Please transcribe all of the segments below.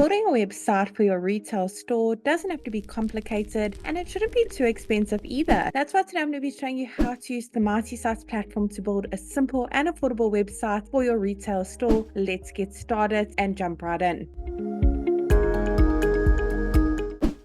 Building a website for your retail store doesn't have to be complicated and it shouldn't be too expensive either. That's why today I'm going to be showing you how to use the Mighty Sites platform to build a simple and affordable website for your retail store. Let's get started and jump right in.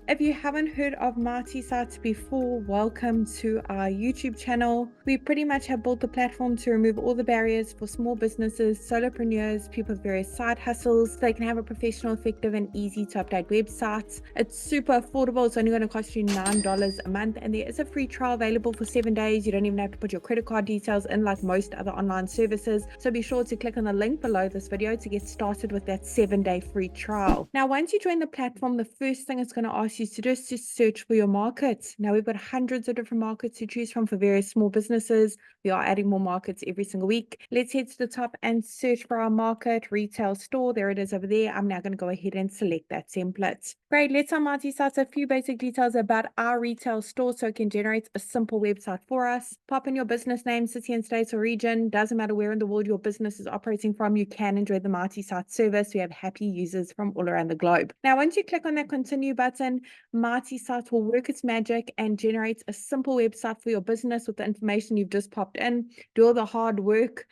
If you haven't heard of Mighty Sites before, welcome to our YouTube channel. We pretty much have built the platform to remove all the barriers for small businesses, solopreneurs, people with various side hustles, so they can have a professional, effective, and easy to update websites. It's super affordable. It's only going to cost you $9 a month, and there is a free trial available for 7 days. You don't even have to put your credit card details in like most other online services. So be sure to click on the link below this video to get started with that 7-day free trial. Now, once you join the platform, the first thing it's going to ask you to do is to search for your market. Now, we've got hundreds of different markets to choose from for various small businesses. We are adding more markets every single week. Let's head to the top and search for our market, retail store. There it is over there. I'm now going to go ahead and select that template. Great, let's on Mighty Sites a few basic details about our retail store so it can generate a simple website for us. Pop in your business name, city and state or region. Doesn't matter where in the world your business is operating from, you can enjoy the Mighty Sites service. We have happy users from all around the globe. Now, once you click on that continue button, Mighty Sites will work its magic and generate a simple website for your business with the information you've just popped in. Do all the hard work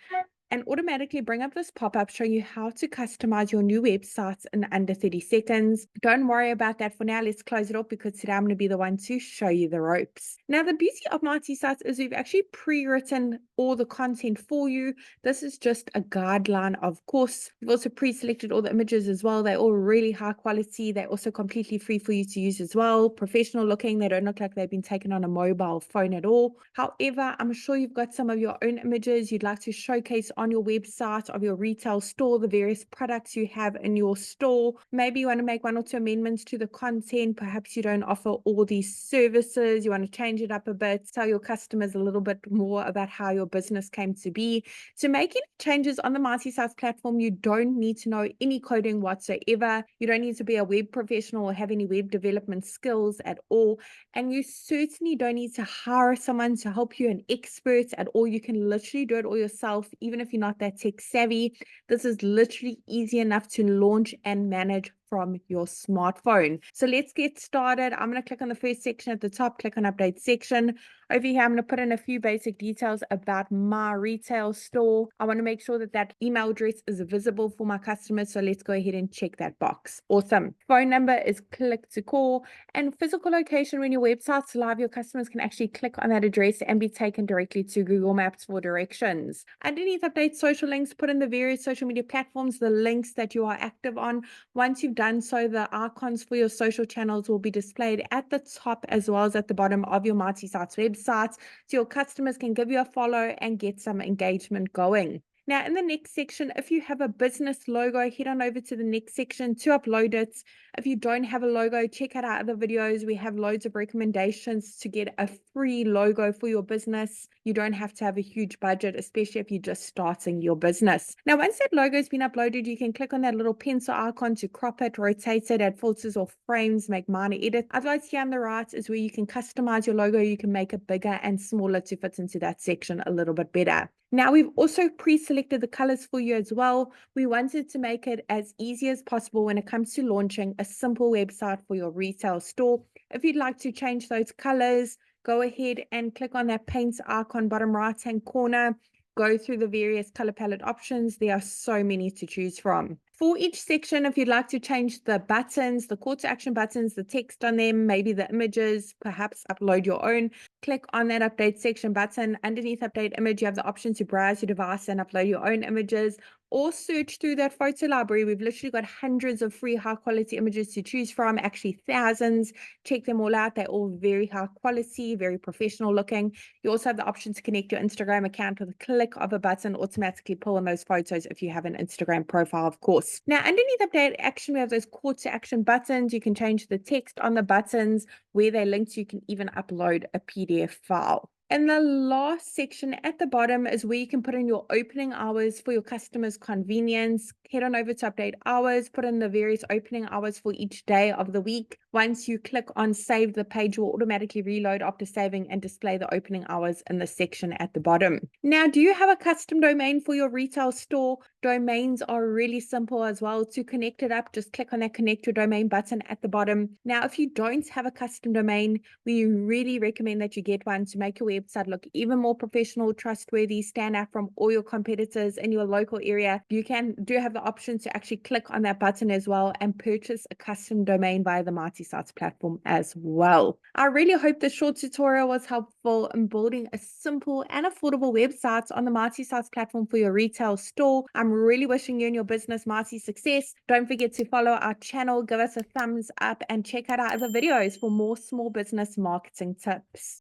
and automatically bring up this pop-up showing you how to customize your new websites in under 30 seconds. Don't worry about that for now. Let's close it off because today I'm going to be the one to show you the ropes. Now, the beauty of Mighty Sites is we've actually pre-written all the content for you. This is just a guideline, of course. We've also pre-selected all the images as well. They're all really high quality. They're also completely free for you to use as well. Professional looking. They don't look like they've been taken on a mobile phone at all. However, I'm sure you've got some of your own images you'd like to showcase on your website of your retail store, the various products you have in your store. Maybe you want to make one or two amendments to the content. Perhaps you don't offer all these services. You want to change it up a bit, tell your customers a little bit more about how your business came to be. To make any changes on the Mighty Sites platform, you don't need to know any coding whatsoever. You don't need to be a web professional or have any web development skills at all. And you certainly don't need to hire someone to help you, an expert at all. You can literally do it all yourself, even if you're not that tech savvy. This is literally easy enough to launch and manage from your smartphone. So let's get started. I'm going to click on the first section at the top, click on update section. Over here, I'm going to put in a few basic details about my retail store. I want to make sure that that email address is visible for my customers. So let's go ahead and check that box. Awesome. Phone number is click to call, and physical location. When your website's live, your customers can actually click on that address and be taken directly to Google Maps for directions. Underneath update social links, put in the various social media platforms, the links that you are active on. Once you've done so, the icons for your social channels will be displayed at the top as well as at the bottom of your Mighty Sites website, so your customers can give you a follow and get some engagement going. Now, in the next section, if you have a business logo, head on over to the next section to upload it. If you don't have a logo, check out our other videos. We have loads of recommendations to get a free logo for your business. You don't have to have a huge budget, especially if you're just starting your business. Now, once that logo has been uploaded, you can click on that little pencil icon to crop it, rotate it, add filters or frames, make minor edits. Otherwise, here on the right is where you can customize your logo. You can make it bigger and smaller to fit into that section a little bit better. Now, we've also pre-selected the colors for you as well. We wanted to make it as easy as possible when it comes to launching a simple website for your retail store. If you'd like to change those colors, go ahead and click on that paint icon bottom right-hand corner. Go through the various color palette options. There are so many to choose from. For each section, if you'd like to change the buttons, the call to action buttons, the text on them, maybe the images, perhaps upload your own, click on that update section button. Underneath update image, you have the option to browse your device and upload your own images, or search through that photo library. We've literally got hundreds of free high quality images to choose from, actually thousands. Check them all out. They're all very high quality, very professional looking. You also have the option to connect your Instagram account with a click of a button, automatically pull in those photos if you have an Instagram profile, of course. Now, underneath update action, we have those call to action buttons. You can change the text on the buttons, where they link to. You can even upload a PDF file. And the last section at the bottom is where you can put in your opening hours for your customers' convenience. Head on over to update hours, put in the various opening hours for each day of the week. Once you click on save, the page will automatically reload after saving and display the opening hours in the section at the bottom. Now, do you have a custom domain for your retail store? Domains are really simple as well. To connect it up, just click on that connect your domain button at the bottom. Now, if you don't have a custom domain, we really recommend that you get one to make your website look even more professional, trustworthy, stand out from all your competitors in your local area. You do have the option to actually click on that button as well and purchase a custom domain via the Mighty Sites platform as well. I really hope this short tutorial was helpful in building a simple and affordable website on the Mighty Sites platform for your retail store. I'm really wishing you and your business mighty success. Don't forget to follow our channel, give us a thumbs up, and check out our other videos for more small business marketing tips.